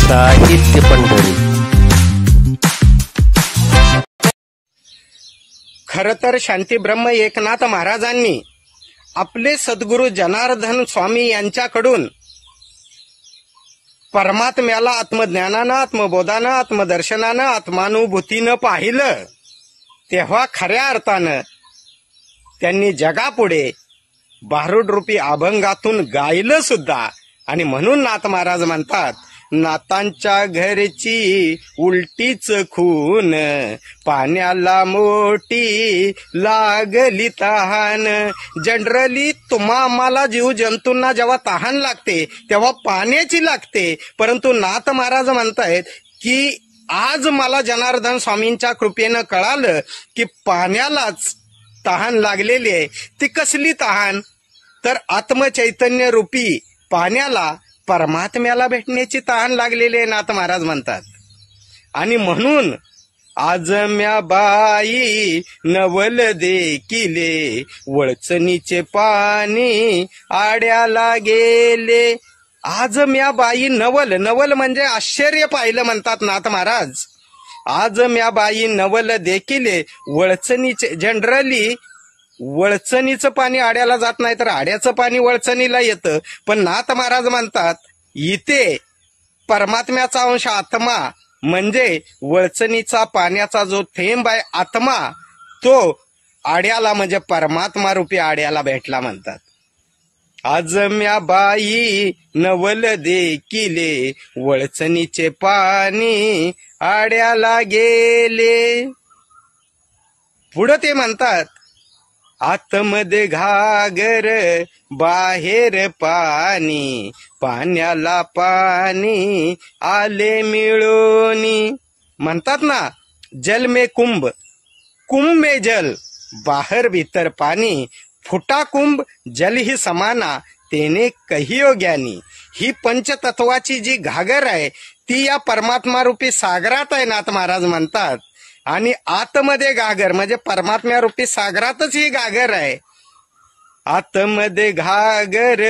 साहित्य पंढरी. खर तर शांती ब्रह्म एकनाथ महाराजांनी आपले सद्गुरू जनार्दन स्वामी यांच्याकडून परमात्म्याला आत्मज्ञानानं, आत्मबोधानं, आत्मदर्शनानं, आत्मानुभूतीनं पाहिलं, तेव्हा खऱ्या अर्थानं त्यांनी जगापुढे भारूड रूपी अभंगातून गायलं सुद्धा. आणि म्हणून नाथ महाराज म्हणतात, नातांच्या घरची उलटीच खून, पाण्याला मोठी लागली तहान. जनरली आम्हाला जीव जंतूंना जेव्हा तहान लागते तेव्हा पाण्याची लागते, परंतु नाथ महाराज म्हणतायत की आज मला जनार्दन स्वामींच्या कृपेनं कळालं की पाण्यालाच तहान लागलेली आहे. ती कसली तहान? तर आत्मचैतन्य रूपी पाण्याला परमात्म्याला भेटण्याची तहान लागलेली आहे, नाथ महाराज म्हणतात. आणि म्हणून आज म्या बाई नवल देखिले, वळचणीचे पाणी आड्याला गेले. आज म्या बाई नवल, नवल म्हणजे आश्चर्य पाहिलं म्हणतात नाथ महाराज. आज म्या बाई नवल देखिले, वळचणीचे, जनरली वळचणीचं पाणी आड्याला जात नाही तर आड्याचं पाणी वळचणीला येतं. पण नाथ महाराज म्हणतात इथे परमात्म्याचा अंश आत्मा म्हणजे वळचणीचा पाण्याचा जो थेंब आहे आत्मा, तो आड्याला म्हणजे परमात्मा रूपी आड्याला भेटला म्हणतात. आज म्या बाई नवल देखिले, वळचणीचे पाणी आड्याला गेले. पुढं ते म्हणतात, आतमध्ये घागर बाहेर पाणी, पाण्याला पाणी आले मिळूनी. म्हणतात ना, जल में कुंभ, कुंभ में जल, बाहर भीतर पाणी, फुटा कुंभ जल ही समाना, तेने कहियो ज्ञानी. ही पंचतत्वाची जी घागर आहे ती या परमात्मा रूपी सागरात आहे, नाथ महाराज म्हणतात. आणि आतमध्ये घागर म्हणजे परमात्म्या रूपी सागरातच ही घागर आहे. आतमध्ये घागर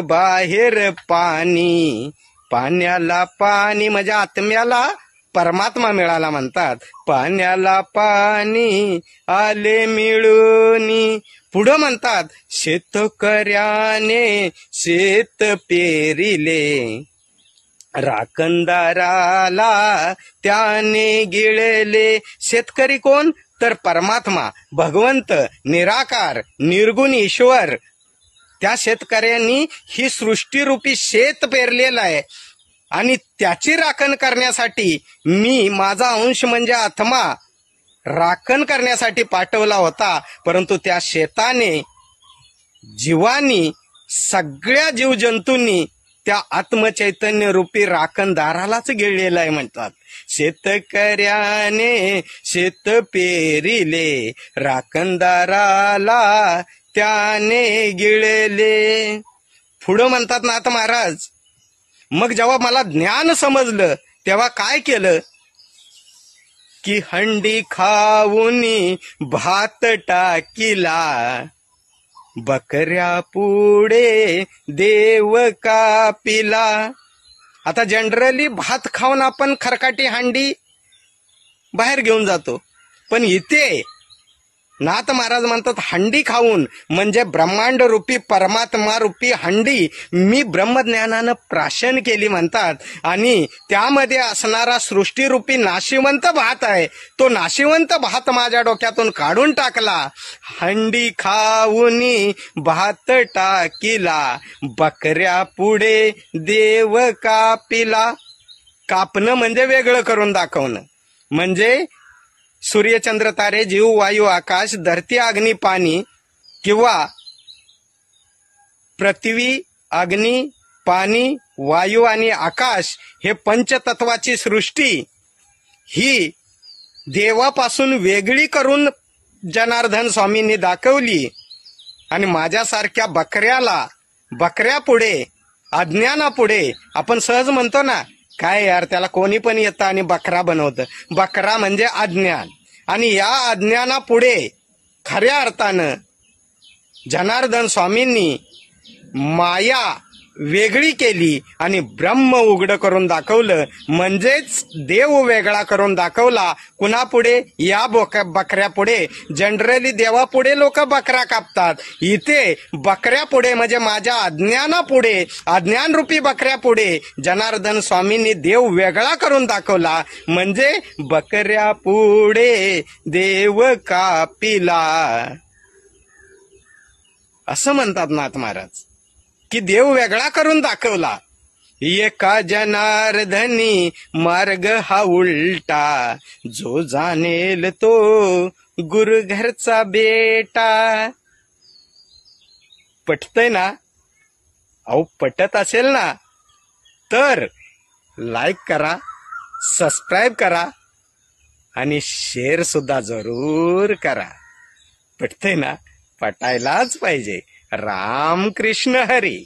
बाहेर पाणी, पाण्याला पाणी म्हणजे आत्म्याला परमात्मा मिळाला म्हणतात. पाण्याला पाणी आले मिळूनी. पुढं म्हणतात, शेतकऱ्याने शेत पेरिले, राखणदाराला त्याने गिळले. शेतकरी कोण? तर परमात्मा, भगवंत, निराकार, निर्गुण ईश्वर. त्या शेतकऱ्यांनी ही सृष्टीरूपी शेत पेरलेलं आहे आणि त्याची राखण करण्यासाठी मी, माझा अंश म्हणजे आत्मा, राखण करण्यासाठी पाठवला होता. परंतु त्या शेताने, जीवानी, सगळ्या जीवजंतूंनी त्या आत्मचैतन्य रूपी राखणदारालाच गिळलेलं आहे म्हणतात. शेतकऱ्याने शेत पेरिले, राखणदाराला त्याने गिळले. पुढं म्हणतात नाथ महाराज, मग जेव्हा मला ज्ञान समजलं तेव्हा काय केलं की हंडी खाऊनी भात टाकिला, बकऱ्या पुढे देव कापिला. आता जनरली भात खाऊन आपण खरकाटी हांडी बाहेर घेऊन जातो, पण इथे नाथ महाराज म्हणतात हंडी खाऊन म्हणजे ब्रह्मांड रूपी परमात्मा रूपी हंडी मी ब्रह्मज्ञानानं प्राशन केली म्हणतात. आणि त्यामध्ये असणारा सृष्टीरूपी नाशिवंत भात आहे, तो नाशिवंत भात माझ्या डोक्यातून काढून टाकला. हंडी खाऊनी भात टाकिला, बकऱ्या पुढे देव कापिला. कापणं म्हणजे वेगळं करून दाखवणं, म्हणजे सूर्यचंद्र तारे, जीव, वायू, आकाश, धरती, अग्नी, पाणी किंवा पृथ्वी, अग्नी, पाणी, वायू आणि आकाश हे पंचतत्वाची सृष्टी ही देवापासून वेगळी करून जनार्दन स्वामींनी दाखवली. आणि माझ्यासारख्या बकऱ्या पुढे, अज्ञानापुढे, आपण सहज म्हणतो ना, काय यार त्याला कोणी पण येतं आणि बकरा बनवतं. बकरा म्हणजे अज्ञान. आणि या अज्ञानापुढे खऱ्या अर्थानं जनार्दन स्वामींनी माया वेगळी केली आणि ब्रह्म उघड करून दाखवलं, म्हणजेच देव वेगळा करून दाखवला. कुणापुढे? या बकऱ्यापुढे. जनरली देवापुढे लोक बकरा कापतात, इथे बकऱ्यापुढे म्हणजे माझ्या अज्ञानापुढे, अज्ञानरूपी बकऱ्यापुढे जनार्दन स्वामींनी देव वेगळा करून दाखवला. म्हणजे बकऱ्यापुढे देव कापिला असं म्हणतात नाथ महाराज, की देव वेगळा करून दाखवला. एका जनार्दनी मार्ग हा उलटा, जो जाणेल तो गुरु घरचा बेटा. पटतंय ना? अहो पटत असेल ना तर लाईक करा, सबस्क्राईब करा आणि शेअर सुद्धा जरूर करा. पटतंय ना? पटायलाच पाहिजे. राम कृष्ण हरी.